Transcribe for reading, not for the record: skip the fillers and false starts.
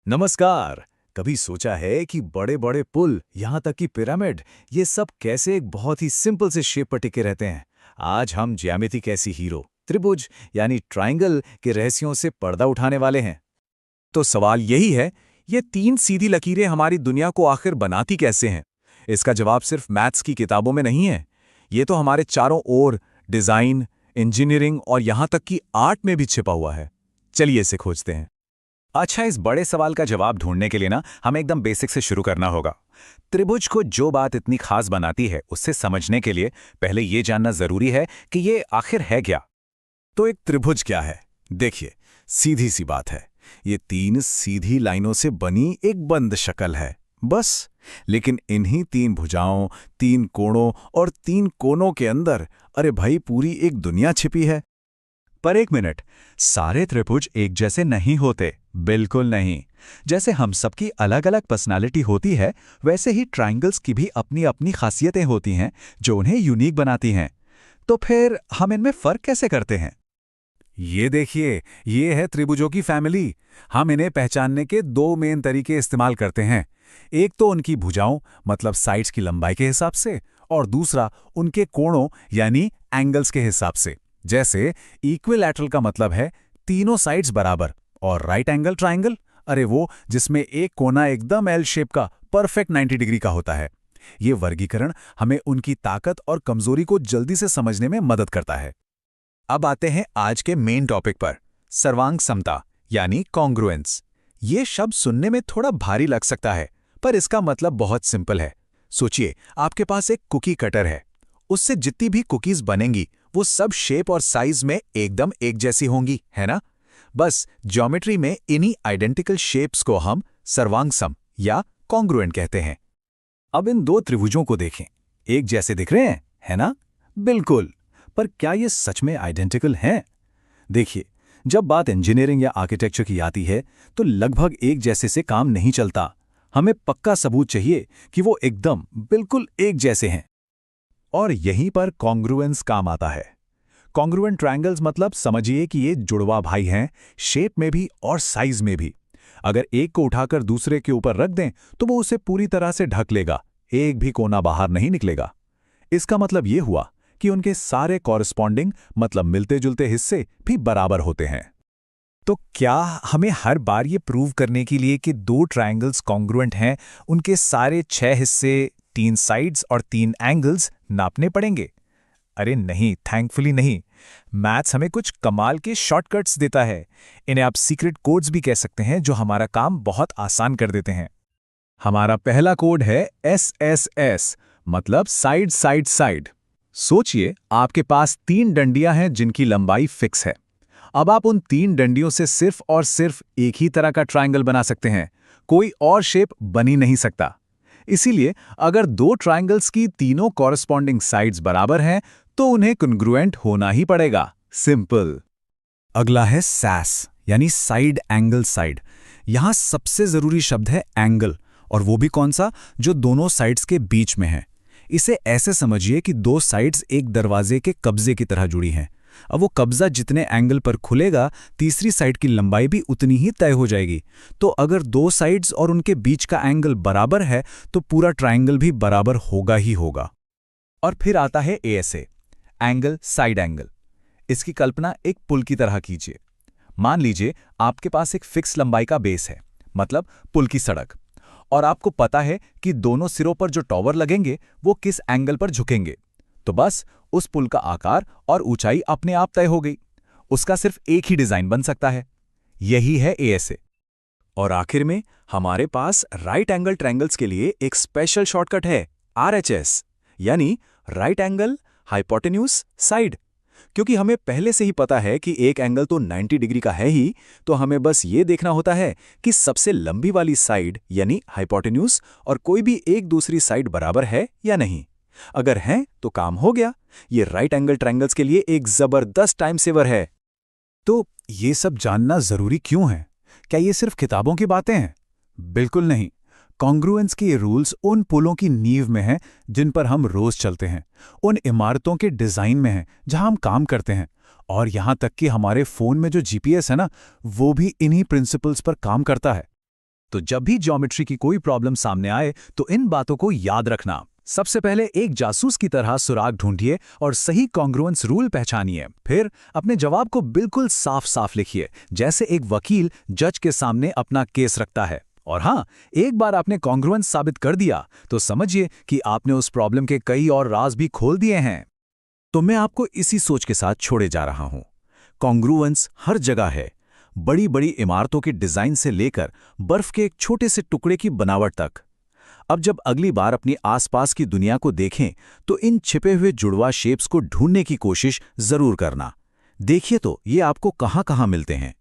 नमस्कार। कभी सोचा है कि बड़े बड़े पुल यहाँ तक कि पिरामिड ये सब कैसे एक बहुत ही सिंपल से शेप पर टिके रहते हैं। आज हम ज्यामिति कैसी हीरो त्रिभुज यानी ट्रायंगल के रहस्यों से पर्दा उठाने वाले हैं। तो सवाल यही है, ये तीन सीधी लकीरें हमारी दुनिया को आखिर बनाती कैसे हैं? इसका जवाब सिर्फ मैथ्स की किताबों में नहीं है। ये तो हमारे चारों ओर डिजाइन, इंजीनियरिंग और यहां तक कि आर्ट में भी छिपा हुआ है। चलिए इसे खोजते हैं। अच्छा, इस बड़े सवाल का जवाब ढूंढने के लिए ना हमें एकदम बेसिक से शुरू करना होगा। त्रिभुज को जो बात इतनी खास बनाती है उससे समझने के लिए पहले ये जानना जरूरी है कि ये आखिर है क्या। तो एक त्रिभुज क्या है? देखिए, सीधी सी बात है। ये तीन सीधी लाइनों से बनी एक बंद शक्ल है, बस। लेकिन इन्हीं तीन भुजाओं, तीन कोणों और तीन कोनों के अंदर अरे भाई पूरी एक दुनिया छिपी है। पर एक मिनट, सारे त्रिभुज एक जैसे नहीं होते। बिल्कुल नहीं। जैसे हम सबकी अलग अलग पर्सनालिटी होती है, वैसे ही ट्रायंगल्स की भी अपनी अपनी खासियतें होती हैं जो उन्हें यूनिक बनाती हैं। तो फिर हम इनमें फर्क कैसे करते हैं? ये देखिए, ये है त्रिभुजों की फैमिली। हम इन्हें पहचानने के दो मेन तरीके इस्तेमाल करते हैं। एक तो उनकी भुजाओं मतलब साइड्स की लंबाई के हिसाब से, और दूसरा उनके कोणों यानी एंगल्स के हिसाब से। जैसे इक्विलैटरल का मतलब है तीनों साइड्स बराबर, और राइट एंगल ट्रायंगल अरे वो जिसमें एक कोना एकदम एल शेप का परफेक्ट 90 डिग्री का होता है। ये वर्गीकरण हमें उनकी ताकत और कमजोरी को जल्दी से समझने में मदद करता है। अब आते हैं आज के मेन टॉपिक पर, सर्वांग समता यानी कॉन्ग्रुएंस। ये शब्द सुनने में थोड़ा भारी लग सकता है, पर इसका मतलब बहुत सिंपल है। सोचिए, आपके पास एक कुकी कटर है। उससे जितनी भी कुकीज बनेंगी वो सब शेप और साइज में एकदम एक जैसी होंगी, है ना? बस ज्योमेट्री में इन्हीं आइडेंटिकल शेप्स को हम सर्वांग सम या कॉन्ग्रुएंट कहते हैं। अब इन दो त्रिभुजों को देखें, एक जैसे दिख रहे हैं, है ना? बिल्कुल। पर क्या ये सच में आइडेंटिकल हैं? देखिए, जब बात इंजीनियरिंग या आर्किटेक्चर की आती है तो लगभग एक जैसे से काम नहीं चलता। हमें पक्का सबूत चाहिए कि वो एकदम बिल्कुल एक जैसे हैं। और यहीं पर कॉन्ग्रुएंस काम आता है। कॉन्ग्रुएंट ट्रायंगल्स मतलब समझिए कि ये जुड़वा भाई हैं, शेप में भी और साइज में भी। अगर एक को उठाकर दूसरे के ऊपर रख दें तो वो उसे पूरी तरह से ढक लेगा, एक भी कोना बाहर नहीं निकलेगा। इसका मतलब ये हुआ कि उनके सारे कॉरस्पॉन्डिंग मतलब मिलते जुलते हिस्से भी बराबर होते हैं। तो क्या हमें हर बार ये प्रूव करने के लिए कि दो ट्रायंगल्स कॉन्ग्रुएंट हैं, उनके सारे 6 हिस्से, 3 साइड्स और 3 एंगल्स नापने पड़ेंगे? अरे नहीं, थैंकफुली नहीं। मैथ्स हमें कुछ कमाल के शॉर्टकट्स देता है। इन्हें आप सीक्रेट कोड्स भी कह सकते हैं, जो हमारा काम बहुत आसान कर देते हैं। हमारा पहला कोड है SSS, मतलब साइड साइड साइड। सोचिए, आपके पास 3 डंडियां हैं जिनकी लंबाई फिक्स है। अब आप उन 3 डंडियों से सिर्फ और सिर्फ एक ही तरह का ट्रायंगल बना सकते हैं, कोई और शेप बन ही नहीं सकता। इसीलिए अगर दो ट्रायंगल्स की तीनों कॉरस्पॉन्डिंग साइड्स बराबर हैं तो उन्हें कॉन्ग्रुएंट होना ही पड़ेगा। सिंपल। अगला है सैस यानी साइड एंगल साइड। यहां सबसे जरूरी शब्द है एंगल, और वो भी कौन सा? जो दोनों साइड्स के बीच में है। इसे ऐसे समझिए कि दो साइड्स एक दरवाजे के कब्जे की तरह जुड़ी हैं। अब वो कब्जा जितने एंगल पर खुलेगा, तीसरी साइड की लंबाई भी उतनी ही तय हो जाएगी। तो अगर दो साइड्स और उनके बीच का एंगल बराबर है तो पूरा ट्रायंगल भी बराबर होगा ही होगा। और फिर आता है ASA, एंगल साइड एंगल। इसकी कल्पना एक पुल की तरह कीजिए। मान लीजिए आपके पास एक फिक्स लंबाई का बेस है, मतलब पुल की सड़क, और आपको पता है कि दोनों सिरों पर जो टॉवर लगेंगे वो किस एंगल पर झुकेंगे। तो बस उस पुल का आकार और ऊंचाई अपने आप तय हो गई। उसका सिर्फ एक ही डिजाइन बन सकता है। यही है ASA। और आखिर में हमारे पास राइट एंगल ट्रायंगल्स के लिए एक स्पेशल शॉर्टकट है, RHS, यानी राइट एंगल हाइपोटेन्यूज साइड। क्योंकि हमें पहले से ही पता है कि एक एंगल तो 90 डिग्री का है ही, तो हमें बस ये देखना होता है कि सबसे लंबी वाली साइड यानी हाइपोटेन्यूज और कोई भी एक दूसरी साइड बराबर है या नहीं। अगर हैं तो काम हो गया। ये राइट एंगल ट्रायंगल्स के लिए एक जबरदस्त टाइम सेवर है। तो ये सब जानना जरूरी क्यों है? क्या ये सिर्फ किताबों की बातें हैं? बिल्कुल नहीं। कॉन्ग्रुएंस के ये रूल्स उन पुलों की नींव में हैं जिन पर हम रोज चलते हैं, उन इमारतों के डिजाइन में हैं जहां हम काम करते हैं, और यहां तक कि हमारे फोन में जो GPS है ना, वो भी इन्हीं प्रिंसिपल्स पर काम करता है। तो जब भी ज्योमेट्री की कोई प्रॉब्लम सामने आए तो इन बातों को याद रखना। सबसे पहले एक जासूस की तरह सुराग ढूंढिए और सही कॉन्ग्रुएंस रूल पहचानिए। फिर अपने जवाब को बिल्कुल साफ साफ लिखिए, जैसे एक वकील जज के सामने अपना केस रखता है। और हाँ, एक बार आपने कॉन्ग्रुएंस साबित कर दिया तो समझिए कि आपने उस प्रॉब्लम के कई और राज भी खोल दिए हैं। तो मैं आपको इसी सोच के साथ छोड़े जा रहा हूं। कॉन्ग्रुएंस हर जगह है, बड़ी बड़ी इमारतों के डिजाइन से लेकर बर्फ के एक छोटे से टुकड़े की बनावट तक। अब जब अगली बार अपनी आसपास की दुनिया को देखें तो इन छिपे हुए जुड़वा शेप्स को ढूंढने की कोशिश जरूर करना। देखिए तो ये आपको कहां कहां मिलते हैं।